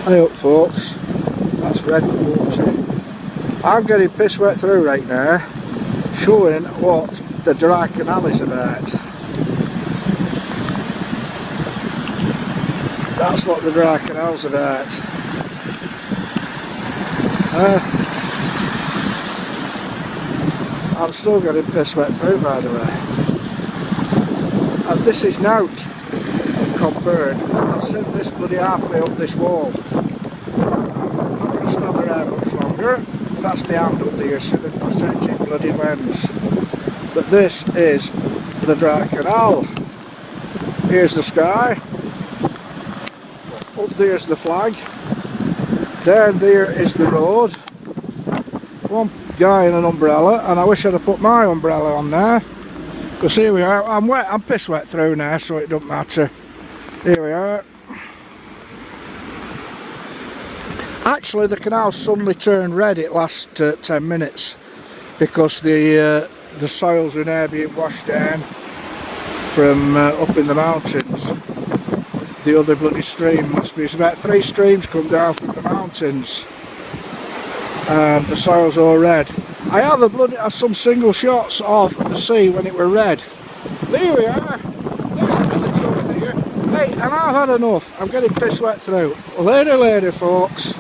Hey up folks, that's red water. I'm getting piss wet through right now, showing what the dry canal is about. That's what the dry canal's about. I'm still getting piss wet through, by the way. And this is nout compared. I've seen this bloody halfway up this wall. I'm not going to stand around much longer. That's my hand up there, so the protecting bloody lens. But this is the dry canal. Here's the sky. Up there's the flag. Down there is the road. One guy in an umbrella, and I wish I'd have put my umbrella on there. Because here we are. I'm wet. I'm piss wet through now, so it don't matter. Here we are. Actually, the canal suddenly turned red at last 10 minutes because the soils are now being washed down from up in the mountains. The other bloody stream must be. It's about 3 streams come down from the mountains, and the soil's all red. I have some single shots of the sea when it were red. There we are. There's the village over there. Hey, and I've had enough. I'm getting piss wet through. Later, folks.